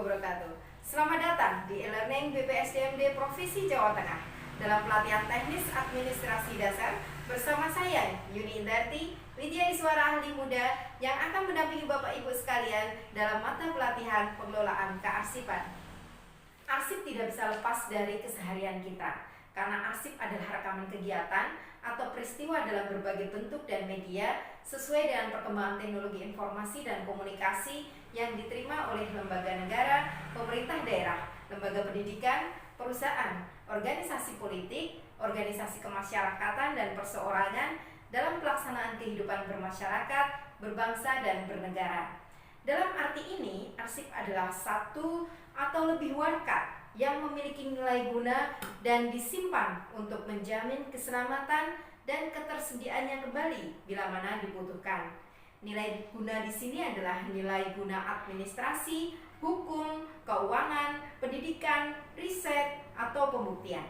wabarakatuh. Selamat datang di e-learning BPSDMD Provinsi Jawa Tengah dalam pelatihan teknis administrasi dasar bersama saya Yuni Indarti, Widya Iswara Ahli Muda yang akan mendampingi Bapak Ibu sekalian dalam mata pelatihan pengelolaan kearsipan. Arsip tidak bisa lepas dari keseharian kita karena arsip adalah rekaman kegiatan atau peristiwa dalam berbagai bentuk dan media sesuai dengan perkembangan teknologi informasi dan komunikasi yang diterima oleh lembaga negara, pemerintah daerah, lembaga pendidikan, perusahaan, organisasi politik, organisasi kemasyarakatan dan perseorangan dalam pelaksanaan kehidupan bermasyarakat, berbangsa dan bernegara. Dalam arti ini, arsip adalah satu atau lebih warkat yang memiliki nilai guna dan disimpan untuk menjamin keselamatan dan ketersediaannya kembali bila mana dibutuhkan. Nilai guna di sini adalah nilai guna administrasi, hukum, keuangan, pendidikan, riset, atau pembuktian.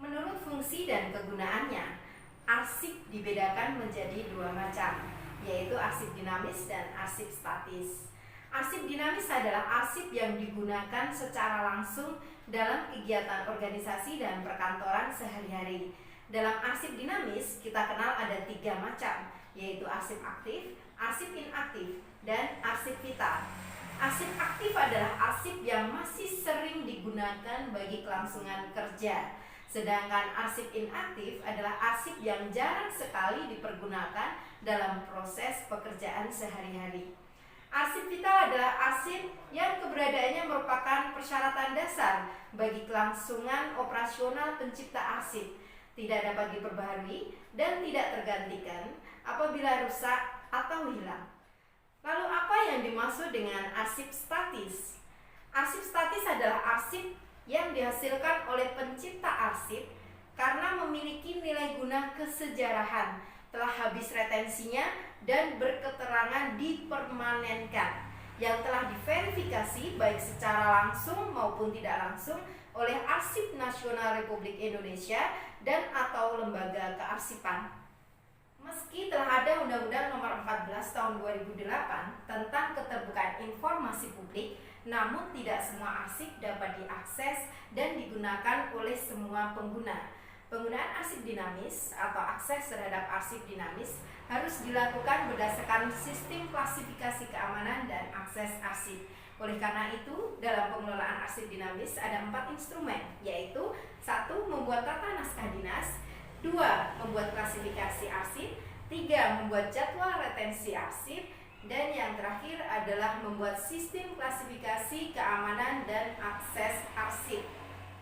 Menurut fungsi dan kegunaannya, arsip dibedakan menjadi dua macam, yaitu arsip dinamis dan arsip statis. Arsip dinamis adalah arsip yang digunakan secara langsung dalam kegiatan organisasi dan perkantoran sehari-hari. Dalam arsip dinamis, kita kenal ada tiga macam, yaitu arsip aktif, arsip inaktif, dan arsip vital. Arsip aktif adalah arsip yang masih sering digunakan bagi kelangsungan kerja. Sedangkan arsip inaktif adalah arsip yang jarang sekali dipergunakan dalam proses pekerjaan sehari-hari. Arsip vital adalah arsip yang keberadaannya merupakan persyaratan dasar bagi kelangsungan operasional pencipta arsip, tidak dapat diperbaharui dan tidak tergantikan apabila rusak atau hilang. Lalu apa yang dimaksud dengan arsip statis? Arsip statis adalah arsip yang dihasilkan oleh pencipta arsip karena memiliki nilai guna kesejarahan, telah habis retensinya dan berketerangan dipermanenkan, yang telah diverifikasi baik secara langsung maupun tidak langsung oleh Arsip Nasional Republik Indonesia dan atau lembaga kearsipan. Meski telah ada Undang-Undang Nomor 14 Tahun 2008 tentang keterbukaan informasi publik, namun tidak semua arsip dapat diakses dan digunakan oleh semua pengguna. Penggunaan arsip dinamis atau akses terhadap arsip dinamis harus dilakukan berdasarkan sistem klasifikasi keamanan dan akses arsip. Oleh karena itu, dalam pengelolaan arsip dinamis ada 4 instrumen, yaitu 1. Membuat tata naskah dinas, 2. Membuat klasifikasi arsip, 3. Membuat jadwal retensi arsip, dan yang terakhir adalah membuat sistem klasifikasi keamanan dan akses arsip.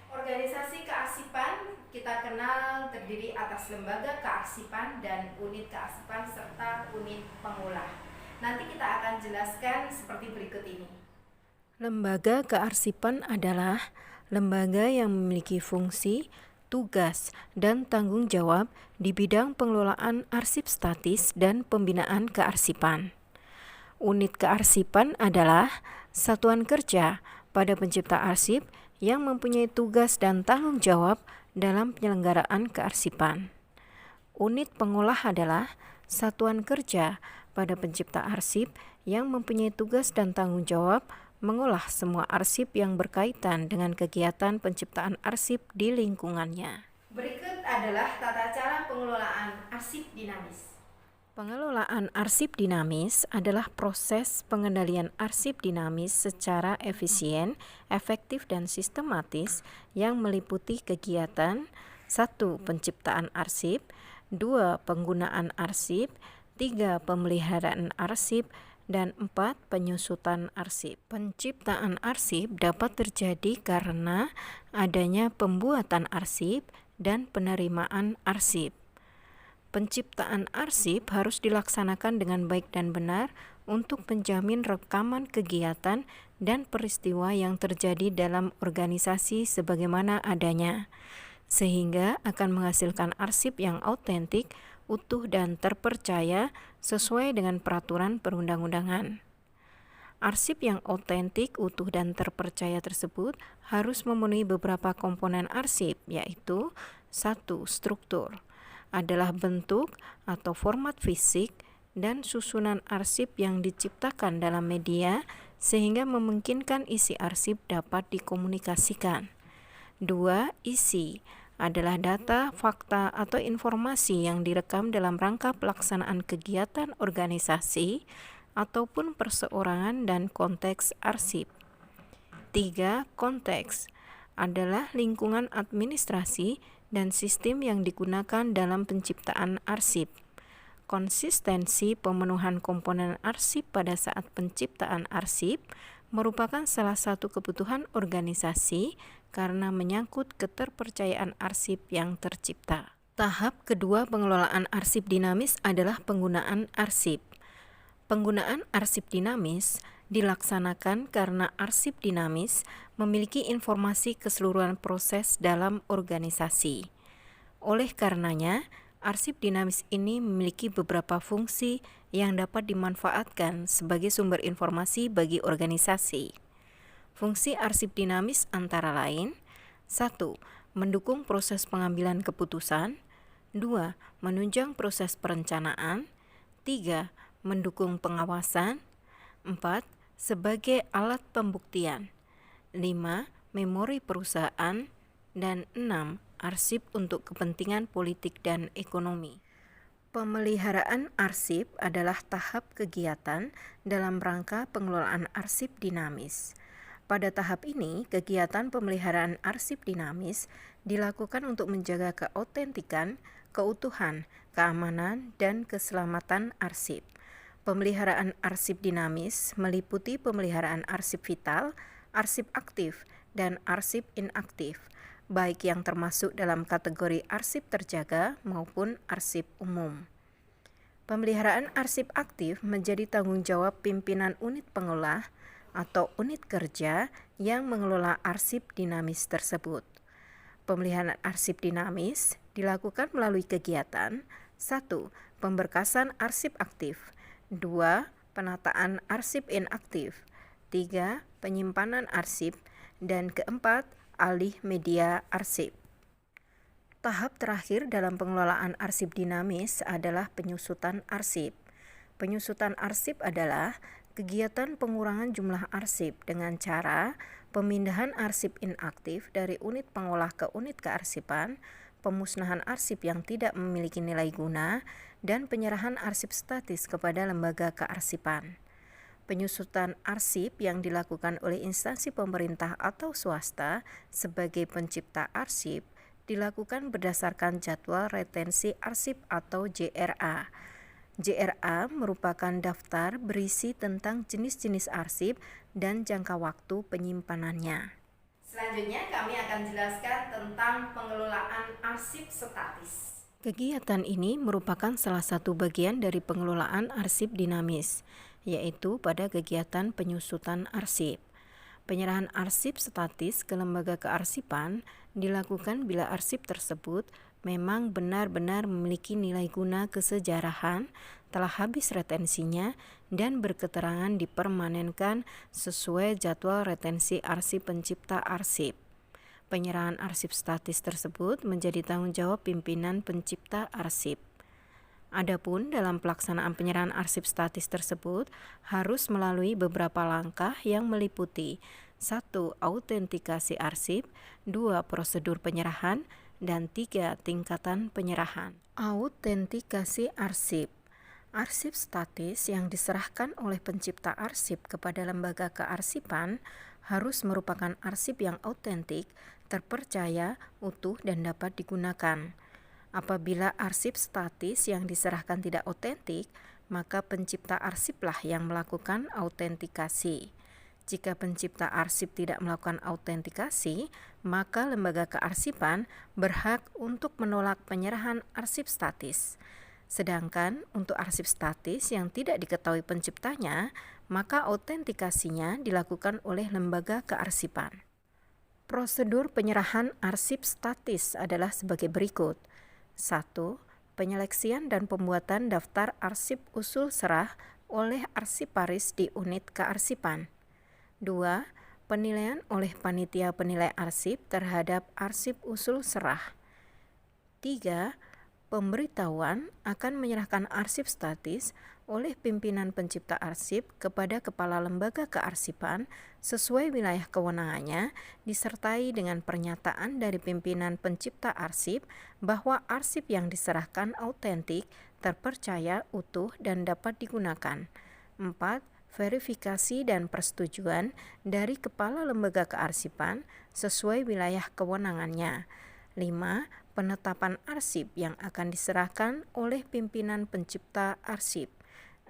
Organisasi kearsipan kita kenal terdiri atas lembaga kearsipan dan unit kearsipan serta unit pengolah. Nanti kita akan jelaskan seperti berikut ini. Lembaga kearsipan adalah lembaga yang memiliki fungsi, tugas, dan tanggung jawab di bidang pengelolaan arsip statis dan pembinaan kearsipan. Unit kearsipan adalah satuan kerja pada pencipta arsip yang mempunyai tugas dan tanggung jawab dalam penyelenggaraan kearsipan. Unit pengolah adalah satuan kerja pada pencipta arsip yang mempunyai tugas dan tanggung jawab mengolah semua arsip yang berkaitan dengan kegiatan penciptaan arsip di lingkungannya. Berikut adalah tata cara pengelolaan arsip dinamis. Pengelolaan arsip dinamis adalah proses pengendalian arsip dinamis secara efisien, efektif, dan sistematis yang meliputi kegiatan 1. Penciptaan arsip, 2. Penggunaan arsip, 3. Pemeliharaan arsip, dan 4. Penyusutan arsip. Penciptaan arsip dapat terjadi karena adanya pembuatan arsip dan penerimaan arsip. Penciptaan arsip harus dilaksanakan dengan baik dan benar untuk menjamin rekaman kegiatan dan peristiwa yang terjadi dalam organisasi sebagaimana adanya, sehingga akan menghasilkan arsip yang autentik, utuh, dan terpercaya sesuai dengan peraturan perundang-undangan. Arsip yang autentik, utuh, dan terpercaya tersebut harus memenuhi beberapa komponen arsip, yaitu 1. Struktur adalah bentuk atau format fisik dan susunan arsip yang diciptakan dalam media sehingga memungkinkan isi arsip dapat dikomunikasikan. 2. Isi adalah data, fakta, atau informasi yang direkam dalam rangka pelaksanaan kegiatan organisasi ataupun perseorangan dan konteks arsip. 3. Konteks adalah lingkungan administrasi dan sistem yang digunakan dalam penciptaan arsip. Konsistensi pemenuhan komponen arsip pada saat penciptaan arsip merupakan salah satu kebutuhan organisasi karena menyangkut keterpercayaan arsip yang tercipta. Tahap kedua pengelolaan arsip dinamis adalah penggunaan arsip. Penggunaan arsip dinamis dilaksanakan karena arsip dinamis memiliki informasi keseluruhan proses dalam organisasi. Oleh karenanya, arsip dinamis ini memiliki beberapa fungsi yang dapat dimanfaatkan sebagai sumber informasi bagi organisasi. Fungsi arsip dinamis antara lain: 1. Mendukung proses pengambilan keputusan. 2. Menunjang proses perencanaan. 3. Mendukung pengawasan. 4. Sebagai alat pembuktian. 5. Memori perusahaan. Dan 6. Arsip untuk kepentingan politik dan ekonomi. Pemeliharaan arsip adalah tahap kegiatan dalam rangka pengelolaan arsip dinamis. Pada tahap ini, kegiatan pemeliharaan arsip dinamis dilakukan untuk menjaga keautentikan, keutuhan, keamanan, dan keselamatan arsip. Pemeliharaan arsip dinamis meliputi pemeliharaan arsip vital, arsip aktif, dan arsip inaktif, baik yang termasuk dalam kategori arsip terjaga maupun arsip umum. Pemeliharaan arsip aktif menjadi tanggung jawab pimpinan unit pengolah atau unit kerja yang mengelola arsip dinamis tersebut. Pemeliharaan arsip dinamis dilakukan melalui kegiatan: 1. Pemberkasan arsip aktif. 2. Penataan arsip inaktif. 3. Penyimpanan arsip. Dan keempat, alih media arsip. Tahap terakhir dalam pengelolaan arsip dinamis adalah penyusutan arsip. Penyusutan arsip adalah kegiatan pengurangan jumlah arsip dengan cara pemindahan arsip inaktif dari unit pengolah ke unit kearsipan, pemusnahan arsip yang tidak memiliki nilai guna, dan penyerahan arsip statis kepada lembaga kearsipan. Penyusutan arsip yang dilakukan oleh instansi pemerintah atau swasta sebagai pencipta arsip dilakukan berdasarkan jadwal retensi arsip atau JRA. JRA merupakan daftar berisi tentang jenis-jenis arsip dan jangka waktu penyimpanannya. Selanjutnya kami akan jelaskan tentang pengelolaan arsip statis. Kegiatan ini merupakan salah satu bagian dari pengelolaan arsip dinamis, yaitu pada kegiatan penyusutan arsip. Penyerahan arsip statis ke lembaga kearsipan dilakukan bila arsip tersebut memang benar-benar memiliki nilai guna kesejarahan, telah habis retensinya, dan berketerangan dipermanenkan sesuai jadwal retensi arsip pencipta arsip. Penyerahan arsip statis tersebut menjadi tanggung jawab pimpinan pencipta arsip. Adapun dalam pelaksanaan penyerahan arsip statis tersebut harus melalui beberapa langkah yang meliputi: 1. Autentikasi arsip, 2. Prosedur penyerahan, dan 3. Tingkatan penyerahan. Autentikasi arsip. Arsip statis yang diserahkan oleh pencipta arsip kepada lembaga kearsipan harus merupakan arsip yang autentik, terpercaya, utuh, dan dapat digunakan. Apabila arsip statis yang diserahkan tidak otentik, maka pencipta arsiplah yang melakukan autentikasi. Jika pencipta arsip tidak melakukan autentikasi, maka lembaga kearsipan berhak untuk menolak penyerahan arsip statis. Sedangkan untuk arsip statis yang tidak diketahui penciptanya, maka autentikasinya dilakukan oleh lembaga kearsipan. Prosedur penyerahan arsip statis adalah sebagai berikut. 1. Penyeleksian dan pembuatan daftar arsip usul serah oleh arsiparis di unit kearsipan. 2. Penilaian oleh panitia penilai arsip terhadap arsip usul serah. 3. Pemberitahuan akan menyerahkan arsip statis oleh pimpinan pencipta arsip kepada kepala lembaga kearsipan sesuai wilayah kewenangannya, disertai dengan pernyataan dari pimpinan pencipta arsip bahwa arsip yang diserahkan autentik, terpercaya, utuh, dan dapat digunakan. 4. Verifikasi dan persetujuan dari kepala lembaga kearsipan sesuai wilayah kewenangannya. 5. Penetapan arsip yang akan diserahkan oleh pimpinan pencipta arsip.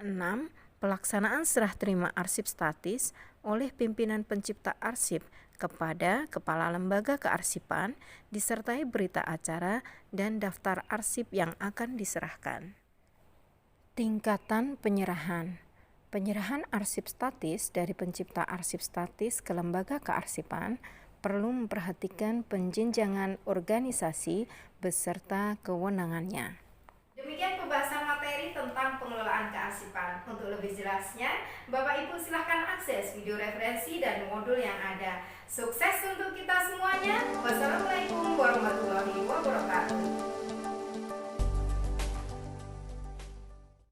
6. Pelaksanaan serah terima arsip statis oleh pimpinan pencipta arsip kepada kepala lembaga kearsipan disertai berita acara dan daftar arsip yang akan diserahkan. Tingkatan penyerahan. Penyerahan arsip statis dari pencipta arsip statis ke lembaga kearsipan perlu memperhatikan penjenjangan organisasi beserta kewenangannya. Demikian pembahasan materi tentang pengelolaan kearsipan. Untuk lebih jelasnya, Bapak Ibu silahkan akses video referensi dan modul yang ada. Sukses untuk kita semuanya. Wassalamualaikum.